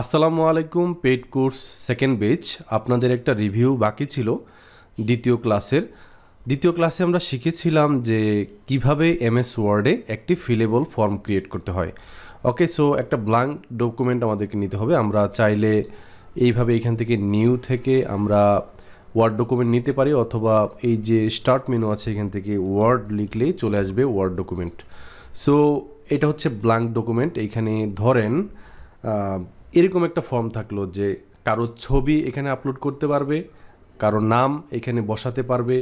আসসালামু আলাইকুম। Paid course second বেচ আপনাদের একটা রিভিউ বাকি ছিল দ্বিতীয় ক্লাসে আমরা শিখেছিলাম যে কিভাবে এমএস ওয়ার্ডে একটি ফিলেবল ফর্ম ক্রিয়েট করতে হয়। ওকে, সো একটা ব্ল্যাঙ্ক ডকুমেন্ট আমাদেরকে নিতে হবে। আমরা চাইলে এইভাবে এখান থেকে নিউ থেকে আমরা ওয়ার্ড ডকুমেন্ট নিতে পারি, অথবা এই যে স্টার্ট মেনু আছে এখান থেকে ওয়ার্ড লিখলেই চলে আসবে ওয়ার্ড ডকুমেন্ট। সো এটা হচ্ছে ব্ল্যাঙ্ক ডকুমেন্ট। এইখানে ধরেন এরকম একটা ফর্ম থাকলো যে কারো ছবি এখানে আপলোড করতে পারবে, কারো নাম এখানে বসাতে পারবে,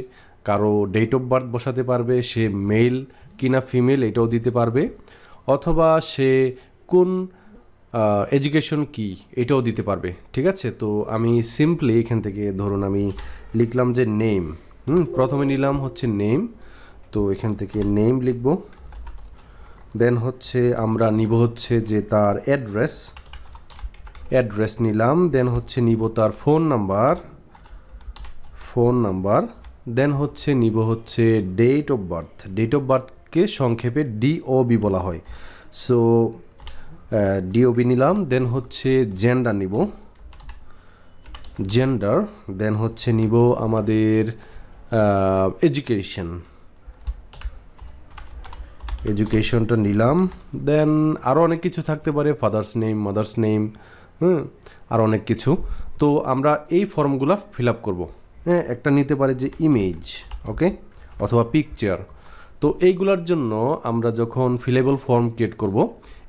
কারো ডেট অফ বার্থ বসাতে পারবে, সে মেল কিনা ফিমেল এটাও দিতে পারবে, অথবা সে কোন এডুকেশন কি এটাও দিতে পারবে। ঠিক আছে, তো আমি সিম্পলি এখান থেকে ধরুন আমি লিখলাম যে নেম। প্রথমে নিলাম হচ্ছে নেম, তো এখান থেকে নেম লিখব। দেন হচ্ছে আমরা নিব হচ্ছে যে তার অ্যাড্রেস নিলাম। দেন হচ্ছে নিব তার ফোন নাম্বার। দেন হচ্ছে নিব হচ্ছে ডেট অফ বার্থকে সংক্ষেপে ডিওবি বলা হয়। সো ডিওবি নিলাম। দেন হচ্ছে জেন্ডার নিব, দেন হচ্ছে নিব আমাদের এডুকেশনটা নিলাম। দেন আরও অনেক কিছু থাকতে পারে, ফাদার্স নেম, মাদার্স নেম, আর অনেক কিছু। তো আমরা এই ফর্মগুলো ফিল আপ করবো। একটা নিতে পারে যে ইমেজ, ওকে, অথবা পিকচার। তো এইগুলোর জন্য আমরা যখন ফিলেবল ফর্ম ক্রিয়েট করব,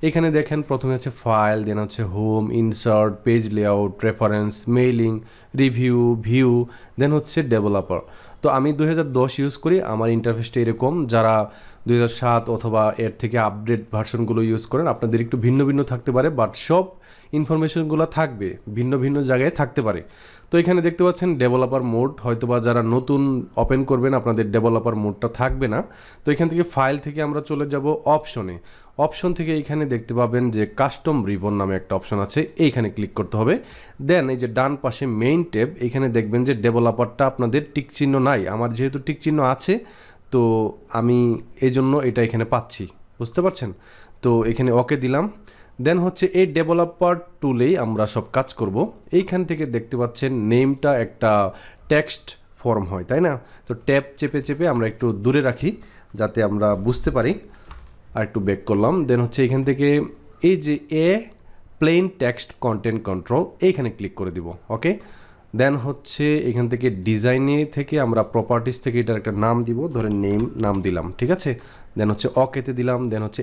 এখানে দেখেন প্রথমে আছে ফাইল, দেন হচ্ছে home, insert, page layout, reference, mailing, review, view, then হচ্ছে ডেভেলপার। তো আমি 2010 ইউজ করি। আমার ইন্টারফেসটা এরকম। যারা 2007 অথবা এর থেকে আপডেট ভার্সনগুলো ইউজ করেন আপনাদের একটু ভিন্ন ভিন্ন থাকতে পারে, বাট সব ইনফরমেশনগুলো থাকবে, ভিন্ন ভিন্ন জায়গায় থাকতে পারে। তো এখানে দেখতে পাচ্ছেন ডেভেলপার মোড, হয়তোবা যারা নতুন ওপেন করবেন আপনাদের ডেভেলপার মোডটা থাকবে না। তো এখান থেকে ফাইল থেকে আমরা চলে যাব অপশন থেকে এইখানে দেখতে পাবেন যে কাস্টম রিবন নামে একটা অপশন আছে, এইখানে ক্লিক করতে হবে। দেন এই যে ডান পাশে মেইন ট্যাব, এখানে দেখবেন যে ডেভেলপারটা আপনাদের টিক চিহ্ন নাই। আমার যেহেতু টিক চিহ্ন আছে, তো আমি এই জন্য এটা এখানে পাচ্ছি, বুঝতে পারছেন। তো এখানে ওকে দিলাম। দেন হচ্ছে এই ডেভেলপার টুলেই আমরা সব কাজ করব। এইখান থেকে দেখতে পাচ্ছেন নেমটা একটা টেক্সট ফর্ম হয়, তাই না? তো ট্যাব চেপে আমরা একটু দূরে রাখি যাতে আমরা বুঝতে পারি। আর একটু ব্যাক করলাম। দেন হচ্ছে এখান থেকে এই যে প্লেন টেক্সট কন্টেন্ট কন্ট্রোল এইখানে ক্লিক করে দিব। ওকে, দেন হচ্ছে এখান থেকে ডিজাইনে থেকে আমরা প্রপার্টিস থেকে এটার একটা নাম দিব, ধরেন নেম নাম দিলাম, ঠিক আছে। দেন হচ্ছে ওকেতে দিলাম। দেন হচ্ছে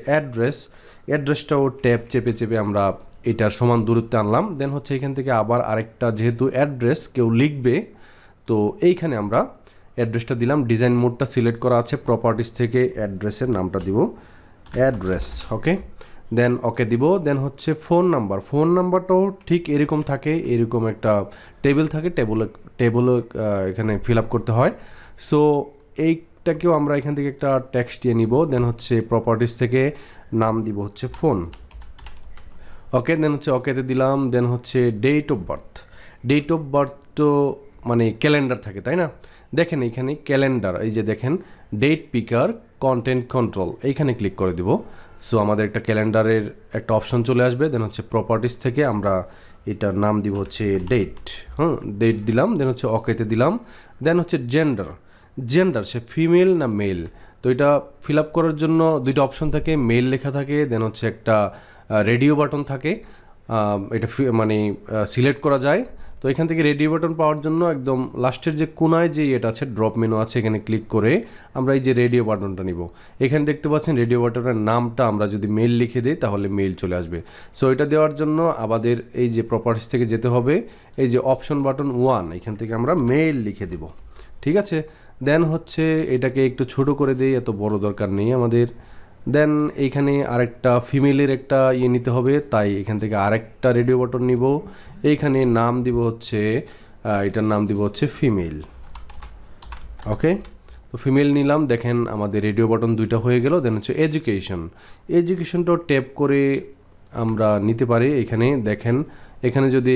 অ্যাড্রেসটাও ট্যাব চেপে আমরা এটার সমান দূরত্বে আনলাম। দেন হচ্ছে এখান থেকে আবার আরেকটা, যেহেতু অ্যাড্রেস কেউ লিখবে, তো এইখানে আমরা অ্যাড্রেসটা দিলাম। ডিজাইন মোডটা সিলেক্ট করা আছে, প্রপার্টিস থেকে অ্যাড্রেসের নামটা দিব অ্যাড্রেস। ওকে, দেন ওকে দিব। দেন হচ্ছে ফোন নাম্বারটাও ঠিক এরকম থাকে, এরকম একটা টেবিল থাকে, টেবলে এখানে ফিল আপ করতে হয়। সো এইটাকেও আমরা এখান থেকে একটা টেক্সট দিয়ে নিব। দেন হচ্ছে প্রপার্টিস থেকে নাম দিব হচ্ছে ফোন। ওকে, দেন হচ্ছে ওকেতে দিলাম। দেন হচ্ছে ডেট অফ বার্থ তো মানে ক্যালেন্ডার থাকে, তাই না? দেখেন এখানে ক্যালেন্ডার, এই যে দেখেন ডেট পিকার কন্টেন্ট কন্ট্রোল, এইখানে ক্লিক করে দিব। সো আমাদের একটা ক্যালেন্ডারের একটা অপশন চলে আসবে। দেন হচ্ছে প্রপার্টিস থেকে আমরা এটার নাম দিব হচ্ছে ডেট দিলাম। দেন হচ্ছে ওকেতে দিলাম। দেন হচ্ছে জেন্ডার সে ফিমেল না মেল। তো এটা ফিল আপ করার জন্য দুইটা অপশন থাকে, মেল লেখা থাকে, দেন হচ্ছে একটা রেডিও বাটন থাকে, এটা মানে সিলেক্ট করা যায়। তো এখান থেকে রেডিও বাটন পাওয়ার জন্য একদম লাস্টের যে কোনায় যে এটা আছে ড্রপ মেনু আছে, এখানে ক্লিক করে আমরা এই যে রেডিও বাটনটা নিব। এখানে দেখতে পাচ্ছেন রেডিও বাটনের নামটা আমরা যদি মেল লিখে দিই তাহলে মেল চলে আসবে। সো এটা দেওয়ার জন্য আমাদের এই যে প্রপার্টিস থেকে যেতে হবে, এই যে অপশন বাটন 1, এখান থেকে আমরা মেল লিখে দিব, ঠিক আছে। দেন হচ্ছে এটাকে একটু ছোট করে দিই, এত বড় দরকার নেই আমাদের। দেন এইখানে আরেকটা ফিমেলের একটা নিতে হবে, তাই এখান থেকে আরেকটা রেডিও বাটন নিব। এইখানে নাম দিব হচ্ছে এটার নাম দিব হচ্ছে ফিমেল। ওকে, তো ফিমেল নিলাম। দেখেন আমাদের রেডিও বাটন দুইটা হয়ে গেল। দেন হচ্ছে এডুকেশনটাও ট্যাপ করে আমরা নিতে পারি। এখানে দেখেন, এখানে যদি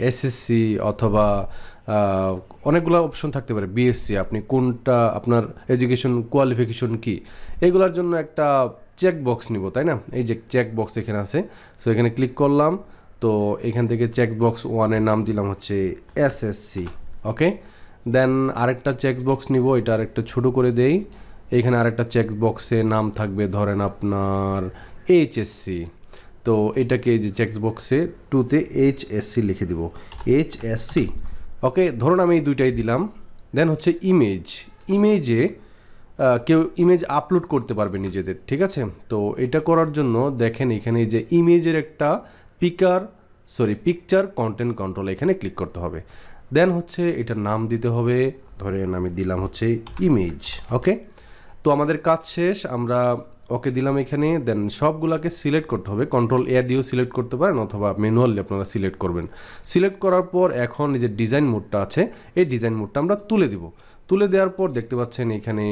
এসএসসি অথবা অনেকগুলো অপশন থাকতে পারে, বিএসসি, আপনি কোনটা, আপনার এডুকেশন কোয়ালিফিকেশন কি, এগুলোর জন্য একটা চেক বক্স নিব, তাই না? এই যে চেক বক্স এখানে আছে, সো এখানে ক্লিক করলাম। তো এখান থেকে চেকবক্স 1-এর নাম দিলাম হচ্ছে এসএসসি। ওকে, দেন আরেকটা চেকবক্স নিব, এটা আরেকটা ছোটো করে দেই। এইখানে আরেকটা চেকবক্সে নাম থাকবে ধরেন আপনার এইচএসসি। তো এটাকে যে চেকবক্সে 2-তে এইচএসসি লিখে দিব, এইচএসসি। ওকে, ধরুন আমি এই দুইটাই দিলাম। দেন হচ্ছে ইমেজে কেউ ইমেজ আপলোড করতে পারবে নিজেদের, ঠিক আছে। তো এটা করার জন্য দেখেন এখানে যে ইমেজের একটা পিকচার কন্টেন্ট কন্ট্রোল, এখানে ক্লিক করতে হবে। দেন হচ্ছে এটার নাম দিতে হবে, ধরেন আমি দিলাম হচ্ছে ইমেজ। ওকে, তো আমাদের কাজ শেষ, আমরা ওকে দিলাম এখানে। দেন সবগুলোকে সিলেক্ট করতে হবে, কন্ট্রোল-A দিয়েও সিলেক্ট করতে পারেন অথবা ম্যানুয়ালি আপনারা সিলেক্ট করবেন। সিলেক্ট করার পর এখন এই যে ডিজাইন মোডটা আছে, এই ডিজাইন মোডটা আমরা তুলে দিব। তুলে দেওয়ার পর দেখতে পাচ্ছেন এখানে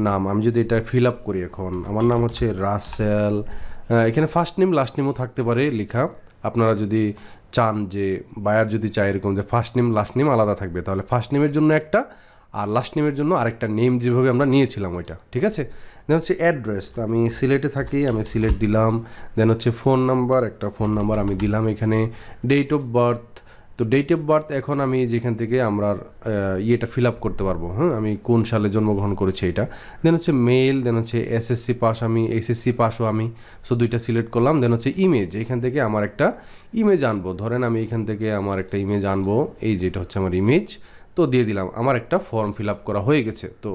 নাম, আমি যদি এটা ফিল আপ করি, এখন আমার নাম হচ্ছে রাসেল। এখানে ফার্স্ট নেম লাস্ট নেমও থাকতে পারে লেখা, আপনারা যদি চান যে বায়ার যদি চায় এরকম যে ফার্স্ট নেম লাস্ট নেম আলাদা থাকবে, তাহলে ফার্স্ট নেমের জন্য একটা আর লাস্ট নেমের জন্য আরেকটা নেম যেভাবে আমরা নিয়েছিলাম ওইটা, ঠিক আছে। দেন হচ্ছে অ্যাড্রেস, তো আমি সিলেটে থাকি, আমি সিলেট দিলাম। দেন হচ্ছে ফোন নাম্বার, একটা ফোন নাম্বার আমি দিলাম এখানে। ডেট অফ বার্থ, তো ডেট অফ বার্থ এখন আমি যেখান থেকে আমরা ইয়েটা ফিল আপ করতে পারবো, হ্যাঁ, আমি কোন সালে জন্মগ্রহণ করেছি এটা। দেন হচ্ছে মেল, দেন হচ্ছে এসএসসি পাস, আমি এসএসসি পাসও আমি, সো দুইটা সিলেক্ট করলাম। দেন হচ্ছে ইমেজ, এখান থেকে আমার একটা ইমেজ আনবো, ধরেন আমি এখান থেকে আমার একটা ইমেজ আনবো, এই যেটা হচ্ছে আমার ইমেজ। তো দিয়ে দিলাম, আমার একটা ফর্ম ফিল আপ করা হয়ে গেছে। তো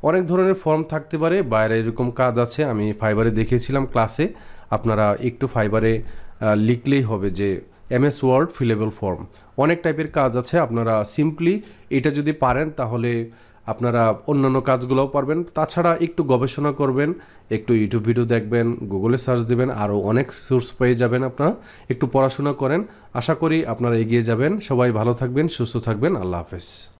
অনেক ধরনের ফর্ম থাকতে পারে, বাইরে এরকম কাজ আছে, আমি ফাইবারে দেখিয়েছিলাম ক্লাসে। আপনারা একটু ফাইবারে লিখলেই হবে যে এমএস ওয়ার্ড ফিলেবল ফর্ম, অনেক টাইপের কাজ আছে। আপনারা সিম্পলি এটা যদি পারেন তাহলে আপনারা অন্যান্য কাজগুলোও পারবেন। তাছাড়া একটু গবেষণা করবেন, একটু ইউটিউব ভিডিও দেখবেন, গুগলে সার্চ দেবেন, আরও অনেক সোর্স পেয়ে যাবেন। আপনারা একটু পড়াশোনা করেন, আশা করি আপনারা এগিয়ে যাবেন। সবাই ভালো থাকবেন, সুস্থ থাকবেন, আল্লাহ হাফেজ।